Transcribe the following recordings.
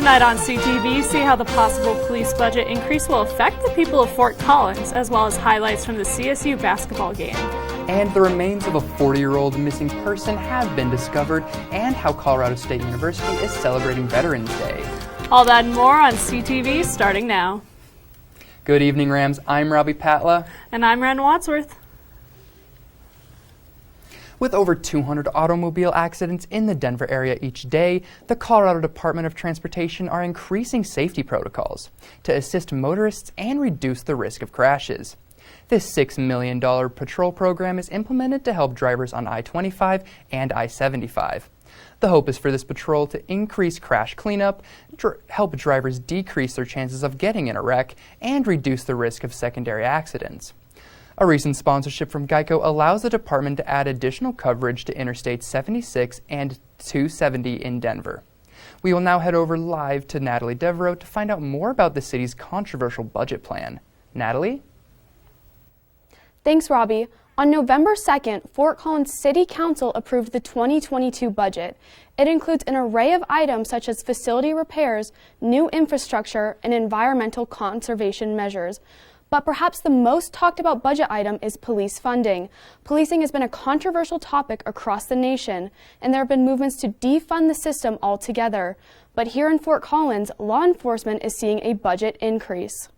Tonight on CTV, see how the possible police budget increase will affect the people of Fort Collins, as well as highlights from the CSU basketball game. And the remains of a 40-year-old missing person have been discovered, and how Colorado State University is celebrating Veterans Day. All that and more on CTV starting now. Good evening, Rams. I'm Robbie Patla. And I'm Wadsworth. With over 200 automobile accidents in the Denver area each day, the Colorado Department of Transportation are increasing safety protocols to assist motorists and reduce the risk of crashes. This $6 million patrol program is implemented to help drivers on I-25 and I-75. The hope is for this patrol to increase crash cleanup, help drivers decrease their chances of getting in a wreck, and reduce the risk of secondary accidents. A recent sponsorship from Geico allows the department to add additional coverage to Interstate 76 and 270 in Denver. We will now head over live to Natalie Devereaux to find out more about the city's controversial budget plan. Natalie? Thanks, Robbie. On November 2nd, Fort Collins City Council approved the 2022 budget. It includes an array of items such as facility repairs, new infrastructure, and environmental conservation measures. But perhaps the most talked about budget item is police funding. Policing has been a controversial topic across the nation, and there have been movements to defund the system altogether. But here in Fort Collins, law enforcement is seeing a budget increase.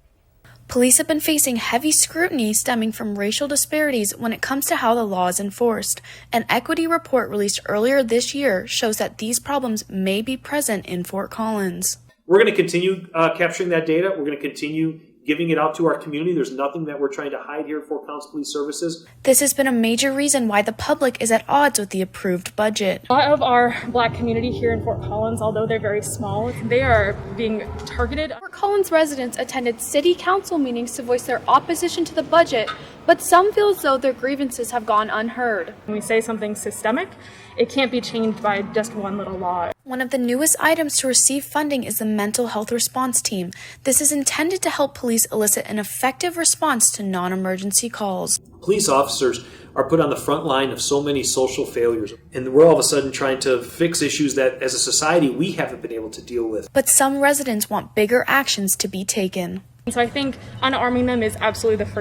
Police have been facing heavy scrutiny stemming from racial disparities when it comes to how the law is enforced. An equity report released earlier this year shows that these problems may be present in Fort Collins. We're going to continue capturing that data. We're going to continue giving it out to our community. There's nothing that we're trying to hide here at Fort Collins Police Services. This has been a major reason why the public is at odds with the approved budget. A lot of our Black community here in Fort Collins, although they're very small, they are being targeted. Fort Collins residents attended city council meetings to voice their opposition to the budget, but some feel as though their grievances have gone unheard. When we say something systemic, it can't be changed by just one little law. One of the newest items to receive funding is the Mental Health Response Team. This is intended to help police elicit an effective response to non-emergency calls. Police officers are put on the front line of so many social failures, and we're all of a sudden trying to fix issues that as a society we haven't been able to deal with. But some residents want bigger actions to be taken. So I think unarming them is absolutely the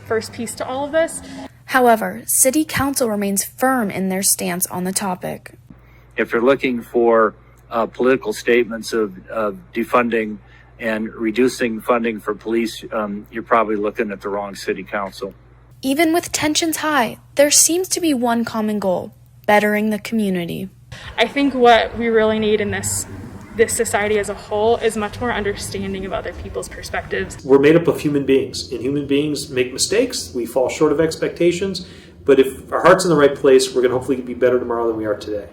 first piece to all of this. However, City Council remains firm in their stance on the topic. If you're looking for political statements of defunding and reducing funding for police, you're probably looking at the wrong city council. Even with tensions high, there seems to be one common goal: bettering the community. I think what we really need in this society as a whole is much more understanding of other people's perspectives. We're made up of human beings, and human beings make mistakes. We fall short of expectations, but if our heart's in the right place, we're going to hopefully be better tomorrow than we are today.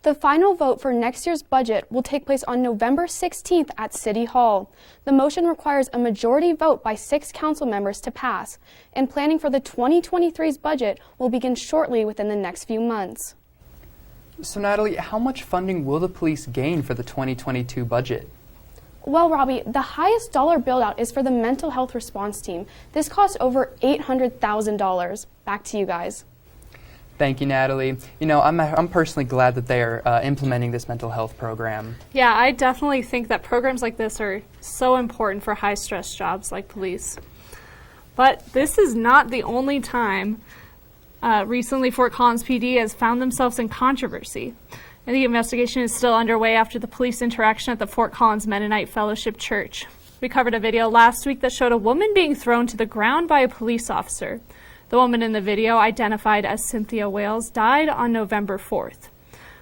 The final vote for next year's budget will take place on November 16th at City Hall. The motion requires a majority vote by 6 council members to pass, and planning for the 2023's budget will begin shortly within the next few months. So Natalie, how much funding will the police gain for the 2022 budget? Well, Robbie, the highest dollar build-out is for the Mental Health Response Team. This costs over $800,000. Back to you guys. Thank you, Natalie. You know, I'm personally glad that they are implementing this mental health program. Yeah, I definitely think that programs like this are so important for high-stress jobs like police. But this is not the only time. Recently, Fort Collins PD has found themselves in controversy. And the investigation is still underway after the police interaction at the Fort Collins Mennonite Fellowship Church. We covered a video last week that showed a woman being thrown to the ground by a police officer. The woman in the video, identified as Cynthia Wales, died on November 4th.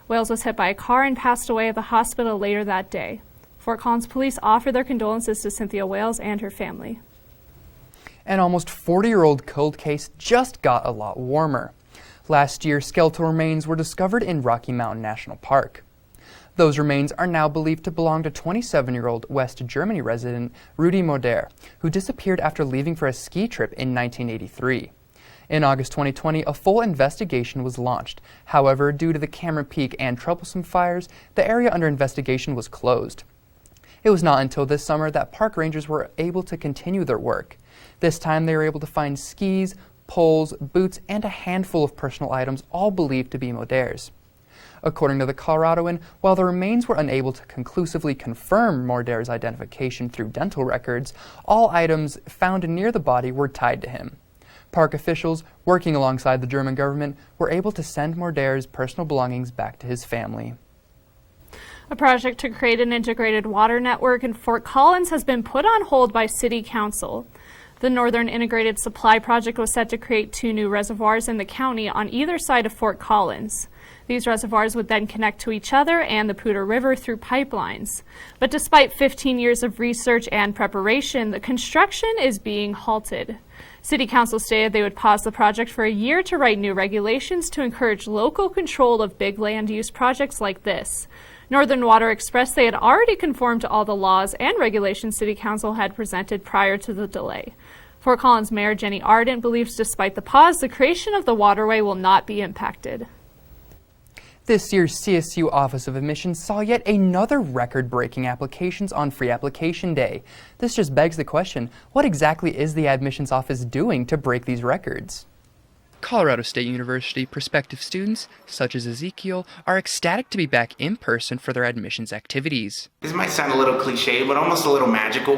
Wales was hit by a car and passed away at the hospital later that day. Fort Collins police offered their condolences to Cynthia Wales and her family. An almost 40-year-old cold case just got a lot warmer. Last year, skeletal remains were discovered in Rocky Mountain National Park. Those remains are now believed to belong to 27-year-old West Germany resident Rudi Moder, who disappeared after leaving for a ski trip in 1983. In August 2020, a full investigation was launched. However, due to the Cameron Peak and troublesome fires, the area under investigation was closed. It was not until this summer that park rangers were able to continue their work. This time they were able to find skis, poles, boots, and a handful of personal items, all believed to be Moder's. According to the Coloradoan, while the remains were unable to conclusively confirm Mordare's identification through dental records, all items found near the body were tied to him. Park officials, working alongside the German government, were able to send Mordare's personal belongings back to his family. A project to create an integrated water network in Fort Collins has been put on hold by City Council. The Northern Integrated Supply Project was set to create 2 new reservoirs in the county on either side of Fort Collins. These reservoirs would then connect to each other and the Poudre River through pipelines. But despite 15 years of research and preparation, the construction is being halted. City Council stated they would pause the project for a year to write new regulations to encourage local control of big land use projects like this. Northern Water expressed they had already conformed to all the laws and regulations City Council had presented prior to the delay. Fort Collins Mayor Jenny Ardent believes despite the pause, the creation of the waterway will not be impacted. This year's CSU Office of Admissions saw yet another record-breaking applications on Free Application Day. This just begs the question, what exactly is the admissions office doing to break these records? Colorado State University prospective students, such as Ezekiel, are ecstatic to be back in person for their admissions activities. This might sound a little cliche, but almost a little magical,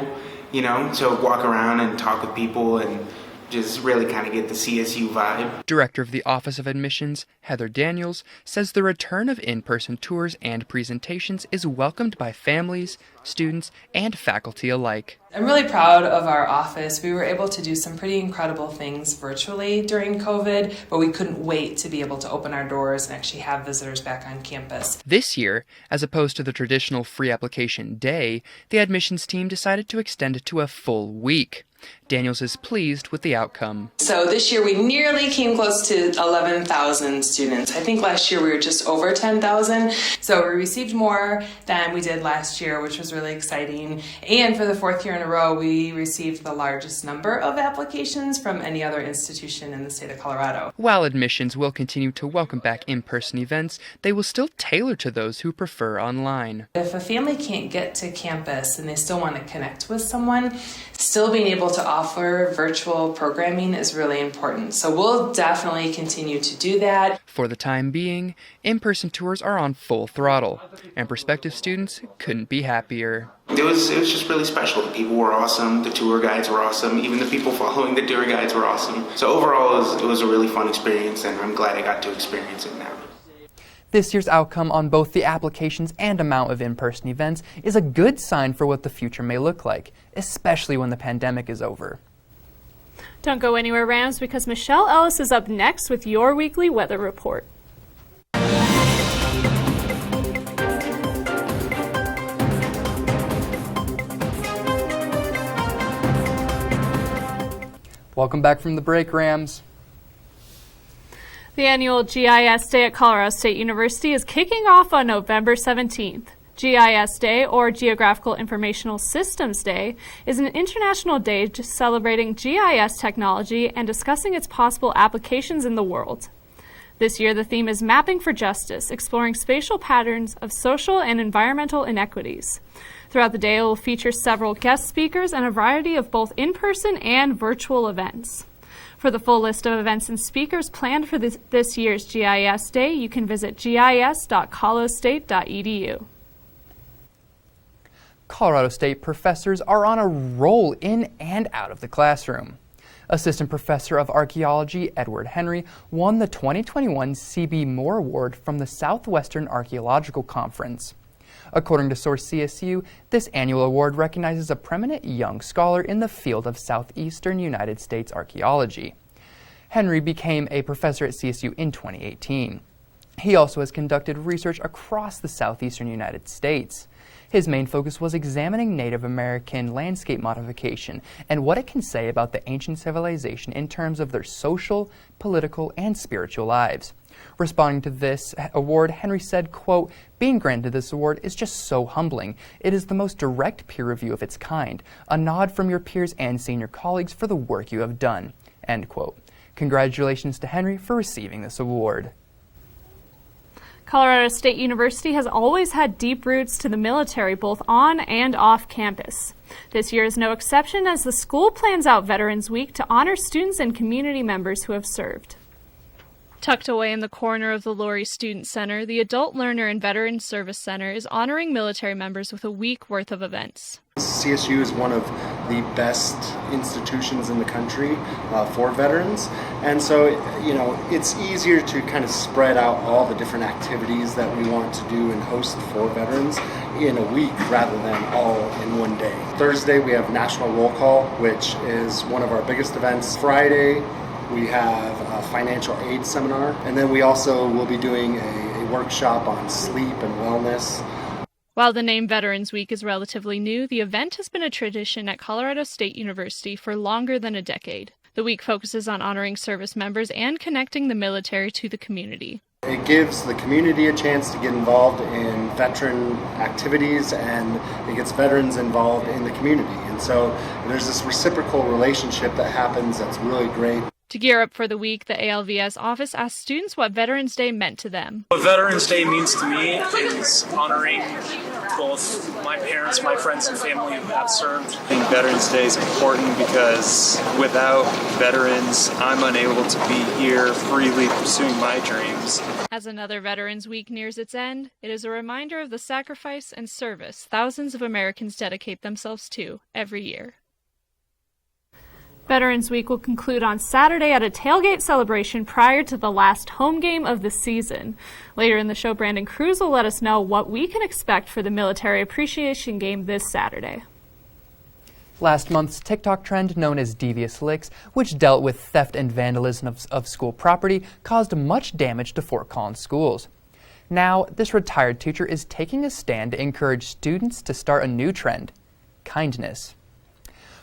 to walk around and talk with people and just really kind of get the CSU vibe. Director of the Office of Admissions, Heather Daniels, says the return of in-person tours and presentations is welcomed by families, students, and faculty alike. I'm really proud of our office. We were able to do some pretty incredible things virtually during COVID, but we couldn't wait to be able to open our doors and actually have visitors back on campus. This year, as opposed to the traditional Free Application Day, the admissions team decided to extend it to a full week. Daniels is pleased with the outcome. So this year we nearly came close to 11,000 students. I think last year we were just over 10,000. So we received more than we did last year, which was really exciting. And for the 4th year in a row, we received the largest number of applications from any other institution in the state of Colorado. While admissions will continue to welcome back in-person events, they will still tailor to those who prefer online. If a family can't get to campus and they still want to connect with someone, still being able to offer virtual programming is really important. So we'll definitely continue to do that. For the time being, in-person tours are on full throttle, and prospective students couldn't be happier. It was just really special. The people were awesome, the tour guides were awesome, even the people following the tour guides were awesome. So overall, it was a really fun experience, and I'm glad I got to experience it now. This year's outcome on both the applications and amount of in-person events is a good sign for what the future may look like, especially when the pandemic is over. Don't go anywhere, Rams, because Michelle Ellis is up next with your weekly weather report. Welcome back from the break, Rams. The annual GIS Day at Colorado State University is kicking off on November 17th. GIS Day, or Geographical Informational Systems Day, is an international day celebrating GIS technology and discussing its possible applications in the world. This year, the theme is Mapping for Justice, exploring spatial patterns of social and environmental inequities. Throughout the day, it will feature several guest speakers and a variety of both in-person and virtual events. For the full list of events and speakers planned for this year's GIS Day, you can visit gis.colostate.edu. Colorado State professors are on a roll in and out of the classroom. Assistant Professor of Archaeology Edward Henry won the 2021 C.B. Moore Award from the Southwestern Archaeological Conference. According to Source CSU, this annual award recognizes a preeminent young scholar in the field of southeastern United States archaeology. Henry became a professor at CSU in 2018. He also has conducted research across the southeastern United States. His main focus was examining Native American landscape modification and what it can say about the ancient civilization in terms of their social, political, and spiritual lives. Responding to this award, Henry said, quote, "Being granted this award is just so humbling. It is the most direct peer review of its kind, a nod from your peers and senior colleagues for the work you have done," end quote. Congratulations to Henry for receiving this award. Colorado State University has always had deep roots to the military, both on and off campus. This year is no exception as the school plans out Veterans Week to honor students and community members who have served. Tucked away in the corner of the Laurie Student Center, the Adult Learner and Veteran Service Center is honoring military members with a week worth of events. CSU is one of the best institutions in the country for veterans, and so it's easier to kind of spread out all the different activities that we want to do and host for veterans in a week rather than all in one day. Thursday we have National Roll Call, which is one of our biggest events. Friday we have a financial aid seminar, and then we also will be doing a workshop on sleep and wellness. While the name Veterans Week is relatively new, the event has been a tradition at Colorado State University for longer than a decade. The week focuses on honoring service members and connecting the military to the community. It gives the community a chance to get involved in veteran activities, and it gets veterans involved in the community. And so there's this reciprocal relationship that happens that's really great. To gear up for the week, the ALVS office asked students what Veterans Day meant to them. What Veterans Day means to me is honoring both my parents, my friends, and family who have served. I think Veterans Day is important because without veterans, I'm unable to be here freely pursuing my dreams. As another Veterans Week nears its end, it is a reminder of the sacrifice and service thousands of Americans dedicate themselves to every year. Veterans Week will conclude on Saturday at a tailgate celebration prior to the last home game of the season. Later in the show, Brandon Cruz will let us know what we can expect for the Military Appreciation Game this Saturday. Last month's TikTok trend known as Devious Licks, which dealt with theft and vandalism of school property, caused much damage to Fort Collins schools. Now, this retired teacher is taking a stand to encourage students to start a new trend: kindness.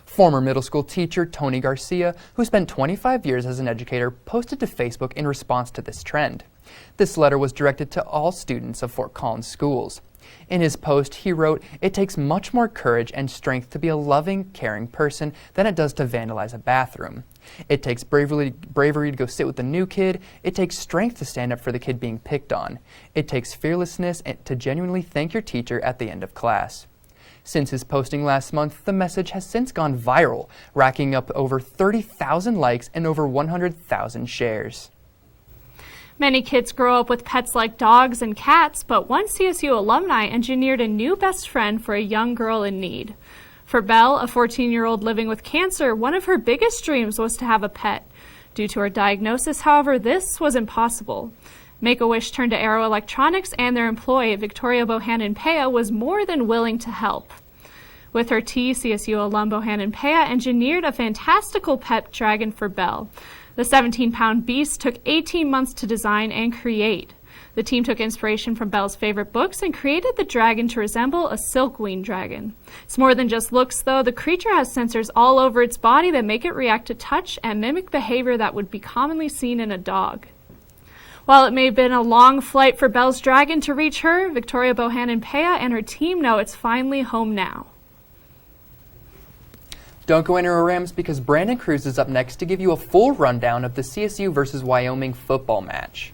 Former middle school teacher Tony Garcia, who spent 25 years as an educator, posted to Facebook in response to this trend. This letter was directed to all students of Fort Collins schools. In his post, he wrote, "It takes much more courage and strength to be a loving, caring person than it does to vandalize a bathroom. It takes bravery to go sit with the new kid. It takes strength to stand up for the kid being picked on. It takes fearlessness to genuinely thank your teacher at the end of class." Since his posting last month, the message has since gone viral, racking up over 30,000 likes and over 100,000 shares. Many kids grow up with pets like dogs and cats, but one CSU alumni engineered a new best friend for a young girl in need. For Belle, a 14-year-old living with cancer, one of her biggest dreams was to have a pet. Due to her diagnosis, however, this was impossible. Make-A-Wish turned to Arrow Electronics, and their employee, Victoria Bohannon-Pea, was more than willing to help. With her tea, CSU alum Bohannon-Pea engineered a fantastical pet dragon for Belle. The 17-pound beast took 18 months to design and create. The team took inspiration from Belle's favorite books and created the dragon to resemble a silkweed dragon. It's more than just looks, though. The creature has sensors all over its body that make it react to touch and mimic behavior that would be commonly seen in a dog. While it may have been a long flight for Belle's dragon to reach her, Victoria Bohannon-Pea and her team know it's finally home now. Don't go anywhere, Rams, because Brandon Cruz is up next to give you a full rundown of the CSU versus Wyoming football match.